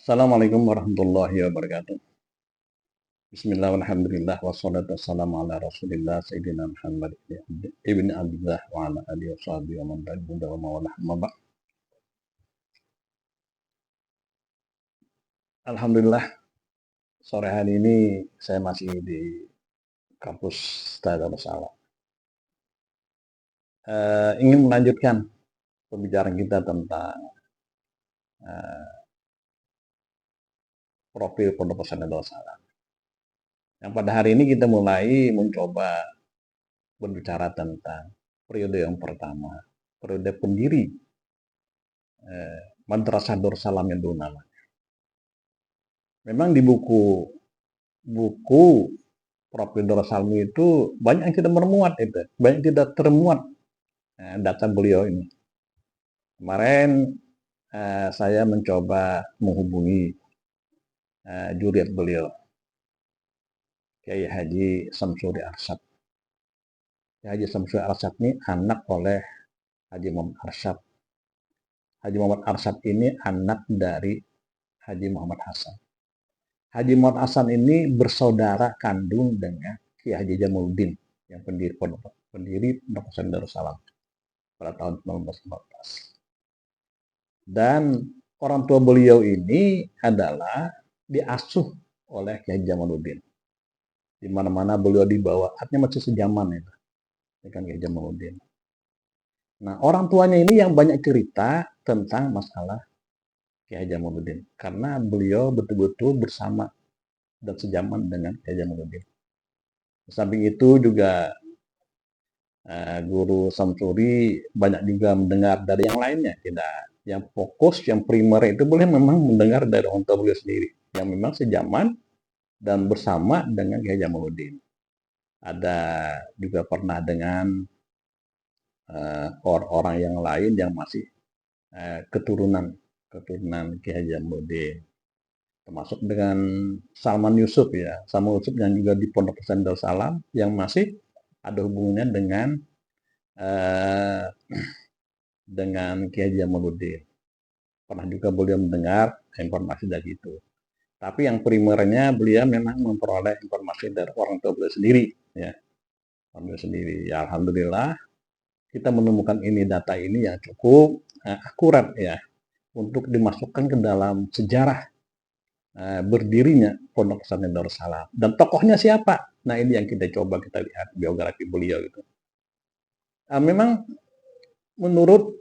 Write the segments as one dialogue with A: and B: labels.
A: Assalamualaikum warahmatullahi wabarakatuh. Bismillah walhamdulillah wassalatu wassalamu ala rasulillah Sayyidina Muhammad ibn Abdullah wa ala alihi wa sahbihi wa man tabi'ahum wa wala amma ba'd. Alhamdulillah, sore hari ini saya masih di kampus Darussalam. Ingin melanjutkan pembicaraan kita tentang profil Pondok Pesantren Darussalam. Yang pada hari ini kita mulai mencoba berbicara tentang periode yang pertama, periode pendiri Madrasah Darussalam yang dulu namanya. Memang di buku profil Darussalam itu banyak yang tidak bermuat itu, banyak yang tidak termuat data beliau ini. Kemarin saya mencoba menghubungi juriat beliau, Kiai Haji Samsuri Arsyad. Kiai Haji Samsuri Arsyad ini anak oleh Haji Muhammad Arsyad. Haji Muhammad Arsyad ini anak dari Haji Muhammad Hasan. Haji Muhammad Hasan ini bersaudara kandung dengan Kiai Haji Jamaluddin yang pendiri Pondok Pesantren Darussalam pada tahun 1914. Dan orang tua beliau ini adalah diasuh oleh Kiai Haji Jamaluddin. Di mana-mana beliau dibawa, artinya masih sejaman itu dengan Kiai Haji Jamaluddin. Nah, orang tuanya ini yang banyak cerita tentang masalah Kiai Haji Jamaluddin karena beliau betul-betul bersama dan sejaman dengan Kiai Haji Jamaluddin. Di samping itu juga Guru Samsuri banyak juga mendengar dari yang lainnya, tidak yang fokus, yang primer itu boleh memang mendengar dari orang tua beliau sendiri yang memang sejaman dan bersama dengan Kiai Haji Jamaluddin. Ada juga pernah dengan orang-orang yang lain yang masih keturunan Kiai Haji Jamaluddin, termasuk dengan Salman Yusuf ya, Salman Yusuf yang juga di Pondok Pesantren Darussalam yang masih ada hubungannya dengan Kiai Haji Jamaluddin. Pernah juga beliau mendengar informasi dari itu. Tapi yang primernya beliau memang memperoleh informasi dari orang tua beliau sendiri ya. Ya, alhamdulillah kita menemukan data ini yang cukup akurat ya untuk dimasukkan ke dalam sejarah berdirinya Pondok Pesantren Darussalam. Dan tokohnya siapa? Nah, ini yang kita lihat biografi beliau itu. Memang menurut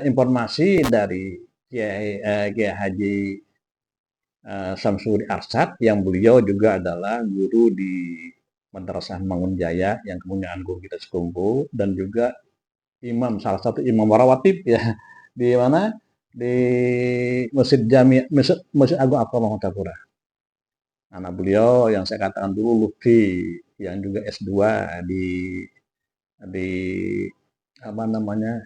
A: informasi dari Kiai Haji Samsuri Arsyad yang beliau juga adalah guru di Madrasah Mangunjaya yang kemudian guru kita sekumpu dan juga salah satu imam warawatib ya di mana di Masjid Agung Al-Qamah Kota. Anak beliau yang saya katakan dulu Lutfi yang juga S2 di apa namanya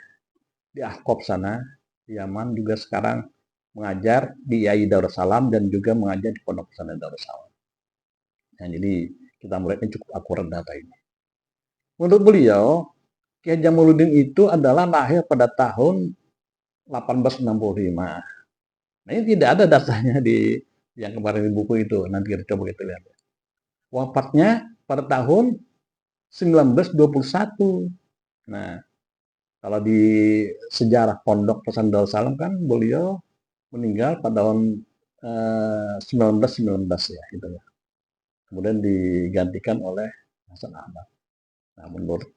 A: di Ahqaf sana di Yaman, juga sekarang mengajar di IAI Darussalam dan juga mengajar di Pondok Pesantren Darussalam. Nah, jadi kita melihatnya cukup akurat data ini. Menurut beliau, Kiai Jamaluddin itu adalah lahir pada tahun 1865. Nah, ini tidak ada datanya di yang kemarin di buku itu. Nanti kita coba kita lihat. Wafatnya pada tahun 1921. Nah, kalau di sejarah Pondok Pesantren Darussalam kan beliau meninggal pada tahun 1919 ya, gitu ya. Kemudian digantikan oleh Hasan Ahmad. Nah, menurut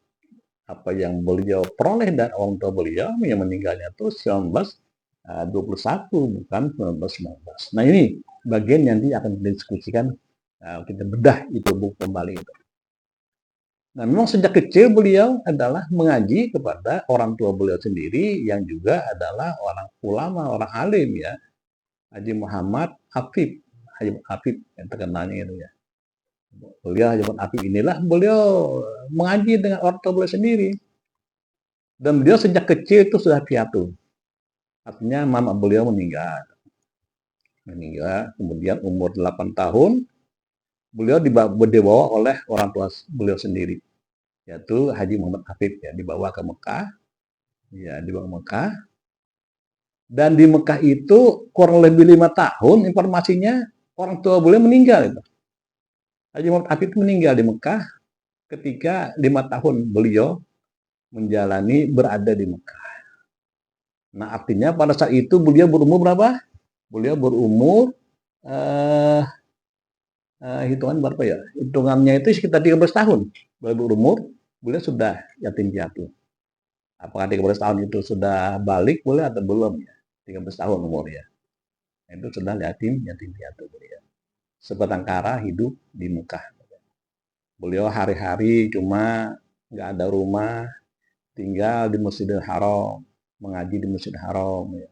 A: apa yang beliau peroleh dari orang tua beliau yang meninggalnya itu 1921 bukan 1919. Nah, ini bagian yang nanti akan didiskusikan, kita bedah itu buku kembali itu. Nah, memang sejak kecil beliau adalah mengaji kepada orang tua beliau sendiri yang juga adalah orang ulama, orang alim ya, Haji Muhammad Afif, yang terkenalnya itu ya. Beliau Haji Muhammad Afif inilah beliau mengaji dengan orang tua beliau sendiri. Dan beliau sejak kecil itu sudah piatu. Artinya mama beliau meninggal. Kemudian umur 8 tahun beliau dibawa oleh orang tua beliau sendiri, yaitu Haji Muhammad Afif ya, dibawa ke Mekah. Ya, dibawa ke Mekah. Dan di Mekah itu kurang lebih 5 tahun informasinya orang tua beliau meninggal itu. Haji Muhammad Atid itu meninggal di Mekah ketika 5 tahun beliau menjalani berada di Mekah. Nah artinya pada saat itu beliau berumur berapa? Beliau berumur eh, hitungan berapa ya? Hitungannya itu sekitar 13 tahun. Beliau berumur, beliau sudah yatim piatu. Apakah 13 tahun itu sudah balik boleh atau belum ya? 13 tahun umurnya. Itu sudah yatim piatu beliau. Sebatang kara hidup di Mekah. Beliau hari-hari cuma nggak ada rumah, tinggal di Masjidil Haram, mengaji di Masjidil Haram. Ya.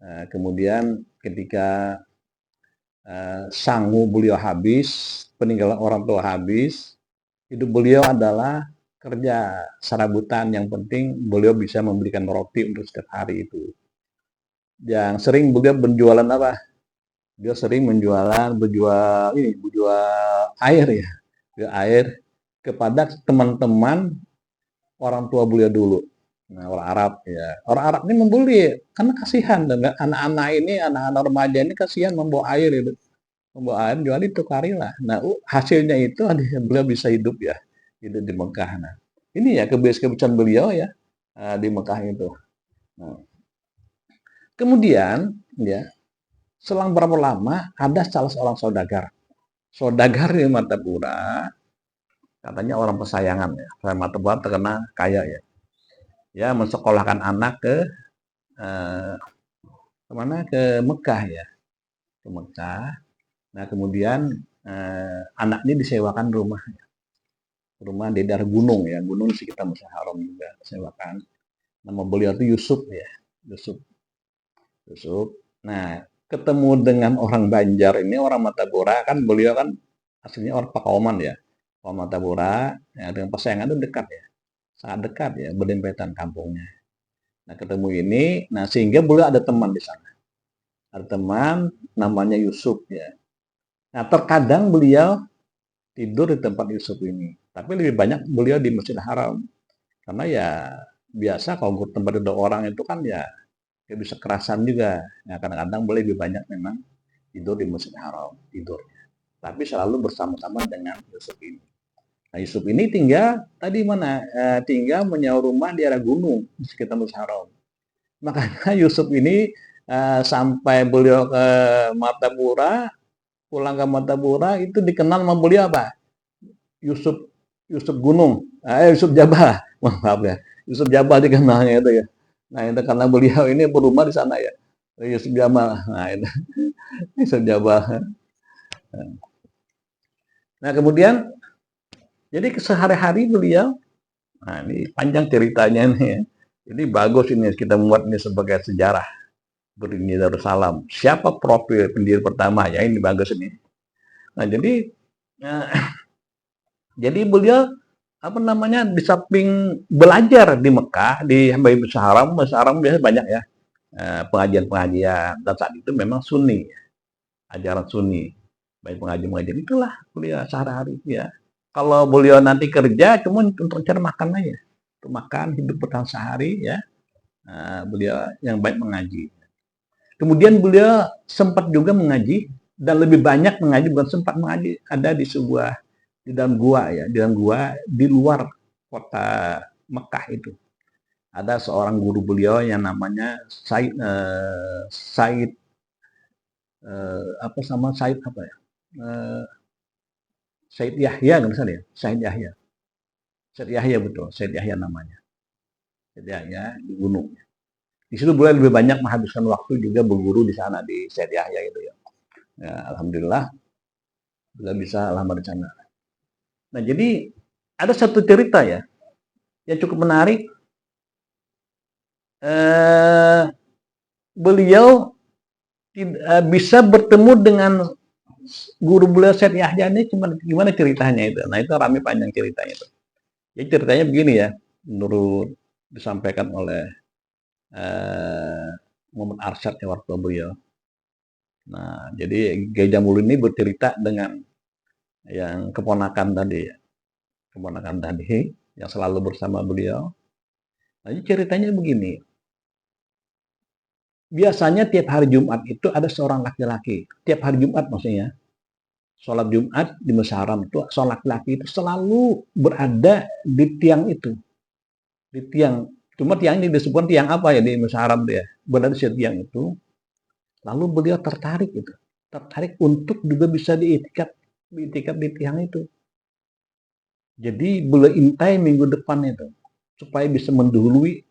A: Nah, kemudian ketika sangu beliau habis, peninggalan orang tua habis, hidup beliau adalah kerja serabutan. Yang penting beliau bisa memberikan roti untuk setiap hari itu. Yang sering beliau berjualan apa? Dia sering berjual air ya, jual air kepada teman-teman orang tua beliau dulu. Nah, orang Arab ya. Orang Arab ini membeli karena kasihan dengan anak-anak ini, anak-anak remaja ini kasihan membawa air itu. Membawa air jual itu karilah. Nah, hasilnya itu beliau bisa hidup ya. Hidup di Mekah. Nah, ini ya kebiasaan beliau ya di Mekah itu. Nah, kemudian ya, selang berapa lama ada salah seorang saudagar. Saudagar di Martapura, katanya orang pesayangan ya. Martapura terkenal kaya ya. Ya mensekolahkan anak ke kemana, ke Mekah ya, ke Mekah. Nah kemudian anaknya disewakan rumah di daerah gunung ya, gunung di sekitar Masjidil Haram juga disewakan. Nama beliau itu Yusuf ya, Yusuf. Nah ketemu dengan orang Banjar ini, orang Martapura, kan beliau kan aslinya orang Pakuaman ya, orang Martapura ya, dengan pesayangan itu dekat ya, sangat dekat ya, berdempetan kampungnya. Nah ketemu ini, nah sehingga beliau ada teman di sana, ada teman namanya Yusuf ya. Nah terkadang beliau tidur di tempat Yusuf ini, tapi lebih banyak beliau di Masjidil Haram, karena ya biasa kalau tempat tidur orang itu kan ya bisa kerasan juga. Nah kadang-kadang boleh lebih banyak memang tidur di Masjidil Haram, tidur. Tapi selalu bersama-sama dengan Yusuf ini. Nah Yusuf ini tinggal tadi mana? Tinggal menyewa rumah di arah gunung di sekitar Masjidil Haram. Makanya Yusuf ini sampai beliau ke Martapura, pulang ke Martapura itu dikenal sama beliau apa? Yusuf Yusuf Gunung, Yusuf Jabal, maaf ya, Yusuf Jabal dikenalnya itu ya. Nah itu karena beliau ini berumah di sana ya, Yusuf Jabal. Nah itu Yusuf Jabal. Nah kemudian jadi sehari-hari beliau, nah ini panjang ceritanya nih ya. Jadi bagus ini kita membuat ini sebagai sejarah berdirinya Darussalam. Siapa profil pendiri pertama ya, ini bagus ini. Nah jadi eh, jadi beliau apa namanya, di samping belajar di Mekah di Masjidil Haram, biasanya banyak ya pengajian-pengajian, dan saat itu memang Sunni, ajaran Sunni, baik pengajian-pengajian itulah beliau sehari-hari ya. Kalau beliau nanti kerja cuma untuk cari makan aja, untuk makan hidup bertahan sehari ya. Beliau yang baik mengaji. Kemudian beliau sempat juga mengaji, dan lebih banyak mengaji, bukan sempat mengaji, ada di dalam gua ya, di dalam gua di luar kota Mekah itu. Ada seorang guru beliau yang namanya Said apa sama Said apa ya? Eh, Said Yahya nggak misalnya, Said Yahya. Said Yahya betul, Said Yahya namanya. Said Yahya di gunung. Di situ beliau lebih banyak menghabiskan waktu juga berguru di sana di Said Yahya itu ya. Ya, alhamdulillah beliau bisa lama di sana. Nah, jadi ada satu cerita ya yang cukup menarik. Beliau bisa bertemu dengan guru beliau Syed Yahya ini, gimana ceritanya itu. Nah itu ramai panjang ceritanya itu. Jadi ceritanya begini ya, menurut disampaikan oleh Muhammad Arsyad ya, waktu beliau. Nah jadi Kiai Jamul ini bercerita dengan yang keponakan tadi ya, keponakan tadi yang selalu bersama beliau. Nah ceritanya begini, biasanya tiap hari Jumat itu ada seorang laki-laki. Tiap hari Jumat maksudnya. Sholat Jumat di Masjidil Haram itu seorang laki-laki itu selalu berada di tiang itu. Di tiang. Cuma tiang ini disebut tiang apa ya di Masjidil Haram dia. Berada di tiang itu. Lalu beliau tertarik itu. Tertarik untuk juga bisa diitikaf di tiang itu. Jadi beliau intai minggu depan itu. Supaya bisa mendahului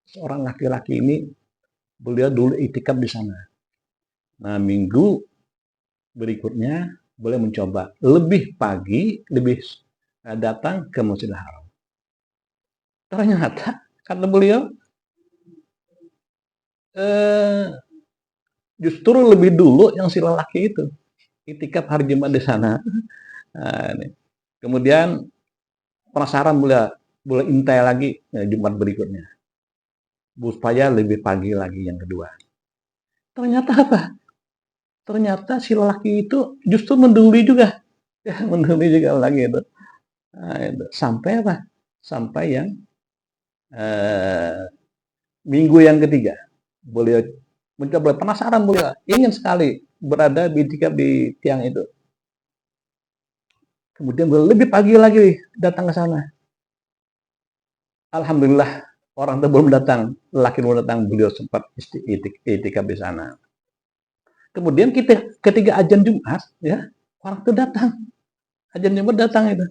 A: seorang laki-laki ini. Beliau dulu itikaf di sana. Nah, minggu berikutnya boleh mencoba lebih pagi, lebih datang ke Masjidil Haram. Ternyata kata beliau justru lebih dulu yang si lelaki itu itikaf hari Jumat di sana. Nah, ini. Kemudian penasaran boleh intai lagi Jumat berikutnya supaya lebih pagi lagi yang kedua. Ternyata apa? Ternyata si lelaki itu justru mendahului juga, ya, mendahului juga lagi itu. Nah, itu. Sampai apa? Sampai yang minggu yang ketiga, beliau mencoba, penasaran, beliau ingin sekali berada di tiang itu. Kemudian beliau lebih pagi lagi datang ke sana. Alhamdulillah orang itu belum datang, lelaki belum datang, beliau sempat itikaf di sana. Kemudian ketika azan Jumat, ya, orang itu datang, azan Jumat datang itu.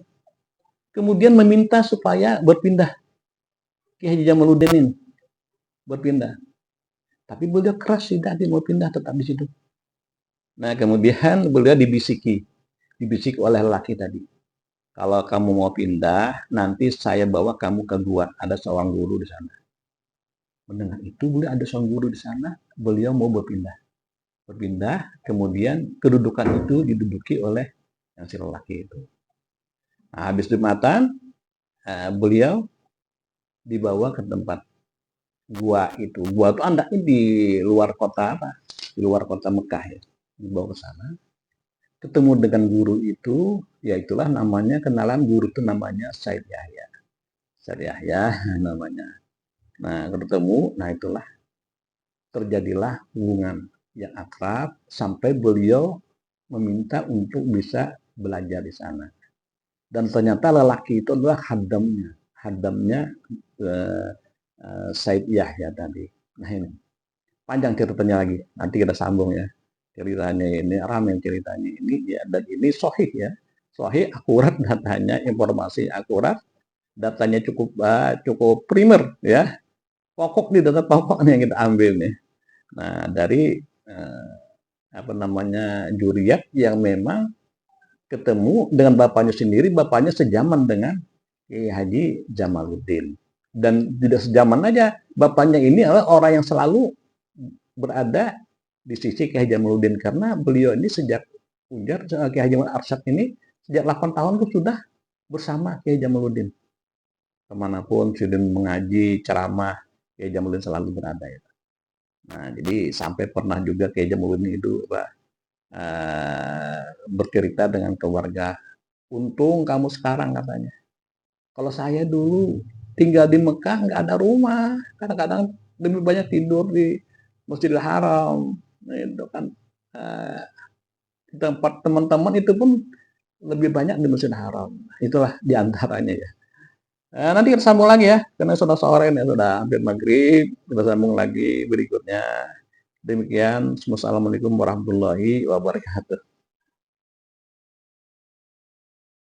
A: Kemudian meminta supaya berpindah ke Haji Jamaluddin ini, berpindah. Tapi beliau keras, tidak mau pindah, tetap di situ. Nah, kemudian beliau dibisiki oleh lelaki tadi. Kalau kamu mau pindah, nanti saya bawa kamu ke gua. Ada seorang guru di sana. Mendengar itu, beliau ada seorang guru di sana. Beliau mau berpindah. Kemudian kedudukan itu diduduki oleh yang si lelaki itu. Nah, habis Jumatan, beliau dibawa ke tempat gua itu. Gua itu andaknya di luar kota apa? Di luar kota Mekah ya. Dibawa ke sana. Ketemu dengan guru itu, ya itulah namanya, kenalan guru itu namanya Said Yahya. Said Yahya namanya. Nah, ketemu, nah itulah terjadilah hubungan yang akrab sampai beliau meminta untuk bisa belajar di sana. Dan ternyata lelaki itu adalah hadamnya Said Yahya tadi. Nah ini panjang ceritanya lagi, nanti kita sambung ya. Ceritanya ini ramai ceritanya ini ya, dan ini sahih ya, sahih, akurat datanya, informasi akurat, datanya cukup primer ya, pokok di data pokoknya yang kita ambil nih. Nah, dari juriyat yang memang ketemu dengan bapaknya sendiri, bapaknya sejaman dengan Kiai Haji Jamaluddin, dan tidak sejaman aja, bapaknya ini adalah orang yang selalu berada di sisi Kiai Haji Jamaluddin, karena beliau ini sejak ujar Kiai Haji Arsyad ini sejak 8 tahun itu sudah bersama Kiai Jamaluddin. Kemanapun sudah mengaji, ceramah, Kiai Jamaluddin selalu berada ya. Nah, jadi sampai pernah juga Kiai Jamaluddin itu bercerita dengan keluarga, untung kamu sekarang katanya. Kalau saya dulu tinggal di Mekah nggak ada rumah, kadang-kadang lebih banyak tidur di Masjidil Haram. Nah, itu kan tempat teman-teman itu pun lebih banyak di Masjidil Haram. Itulah diantaranya ya. Nanti kita sambung lagi ya, karena sudah sore ya, sudah hampir maghrib. Kita sambung lagi berikutnya. Demikian, wassalamualaikum warahmatullahi wabarakatuh.